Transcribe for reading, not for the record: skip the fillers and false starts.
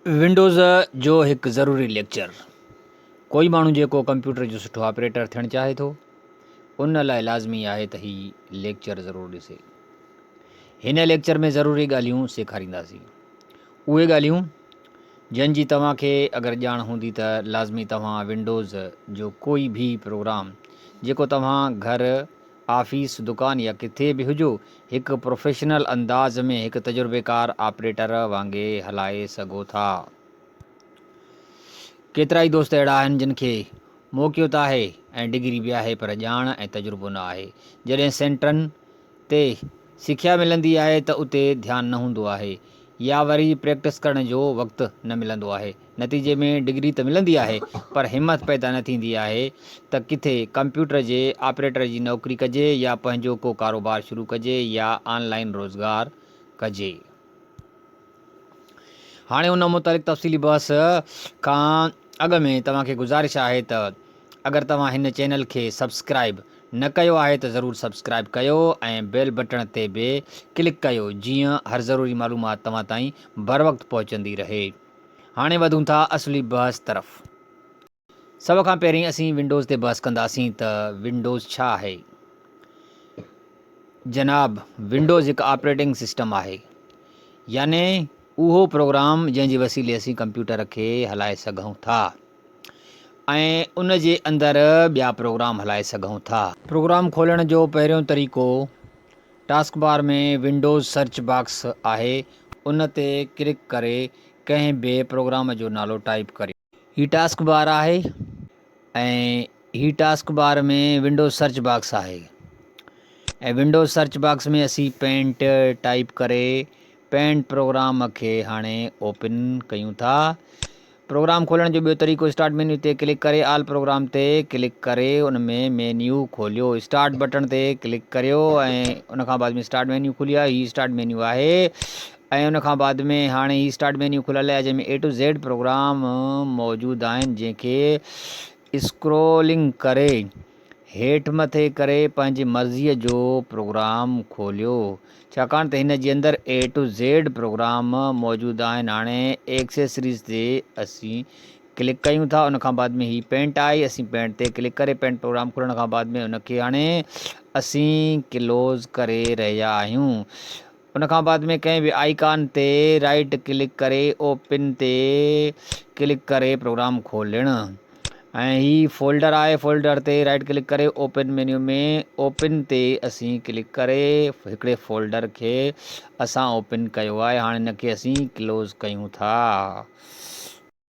Windows जो हिकु ज़रूरी लेक्चर। कोई माण्हू जेको कंप्यूटर जो सुठो ऑपरेटर थियणु चाहे थो उन लाइ लाज़मी आहे त हीउ लेक्चर ज़रूरु ॾिसे। हिन लेक्चर में ज़रूरी ॻाल्हियूं सेखारींदासीं, उहे ॻाल्हियूं जंहिंजी तव्हांखे अगरि ॼाण हूंदी त लाज़मी तव्हां विंडोज़ जो कोई बि प्रोग्राम जेको तव्हां घर, ऑफिस, दुकान या किथे बि हुजो, हिकु प्रोफेशनल अंदाज़ में हिकु तजुर्बेकार ऑपरेटर वांगुरु हलाए सघो था। केतिरा ई दोस्त अहिड़ा आहिनि जिन खे मौक़ियो त आहे ऐं डिग्री बि आहे पर ॼाण ऐं तजुर्बो न आहे। जॾहिं सेंटरनि ते सिख्या मिलंदी आहे त उते ध्यानु न हूंदो आहे या वरी प्रैक्टिस करण जो वक़्तु न मिलंदो आहे। नतीजे में डिग्री त मिलंदी आहे पर हिमत पैदा न थींदी आहे त किथे कंप्यूटर जे ऑपरेटर जी नौकरी कजे या पंहिंजो को कारोबार शुरू कजे या ऑनलाइन रोज़गार कजे। हाणे उन मुतालिक़ तफ़सीली बहस खां अॻु में तव्हांखे गुज़ारिश आहे त अगरि तव्हां हिन चैनल खे सब्सक्राइब न कयो आहे त ज़रूरु सब्सक्राइब कयो ऐं बेल बटण ते बि क्लिक कयो जीअं हर ज़रूरी मालूमात तव्हां ताईं बर वक़्तु पहुचंदी रहे। हाणे वधूं था असली बहस तरफ़। सभ खां पहिरीं असीं विंडोज़ ते बहस कंदासीं त विंडोज़ छा आहे। जनाब, विंडोज़ हिकु ऑपरेटिंग सिस्टम आहे, याने उहो प्रोग्राम जंहिंजे वसीले असीं कंप्यूटर खे हलाए सघूं था ऐं उन जे अंदरि ॿिया प्रोग्राम हलाए सघूं था। प्रोग्राम खोलण जो पहिरियों तरीक़ो टास्क बार में विंडोज़ सर्च बॉक्स आहे, उन ते क्लिक करे कंहिं बि प्रोग्राम जो नालो टाइप करियो। हीउ टास्क बार आहे ऐं हीउ टास्क बार में विंडोज़ सर्च बॉक्स आहे ऐं विंडोज़ सर्च बॉक्स में असीं पेंट टाइप करे पेंट प्रोग्राम खे हाणे ओपन कयूं था। प्रोग्राम खोलण जो ॿियो तरीक़ो स्टार्ट मेन्यू ते क्लिक करे आल प्रोग्राम ते क्लिक करे उन में मेन्यू खोलियो, स्टार्ट बटन ते क्लिक करियो ऐं उन खां बाद में स्टार्ट मेन्यू खुली आहे। हीउ स्टार्ट मेन्यू आहे ऐं उन खां बाद में हाणे हीउ स्टार्ट मेन्यू खुलियल आहे जंहिंमें A to Z प्रोग्राम मौजूदु आहिनि, जंहिंखे स्क्रोलिंग करे हेठि मथे करे पंहिंजी मर्ज़ीअ जो प्रोग्राम खोलियो, छाकाणि त हिन जे अंदरि A to Z प्रोग्राम मौजूदु आहिनि। हाणे एक्सेसरीज़ ते असीं क्लिक कयूं था, उन खां बाद में हीउ पेंट आई, असीं पेंट ते क्लिक करे पेंट प्रोग्राम खोलण खां बाद में उनखे हाणे असीं क्लोज़ करे रहिया आहियूं। उन खां बाद में कंहिं बि आइकान ते राइट क्लिक करे ओपन ते क्लिक करे प्रोग्राम खोलणु ऐं हीउ फोल्डर आहे, फोल्डर ते राइट क्लिक करे ओपन मेन्यू में ओपन ते असीं क्लिक करे हिकिड़े फोल्डर खे असां ओपन कयो आहे। हाणे हिनखे असीं क्लोज़ कयूं था।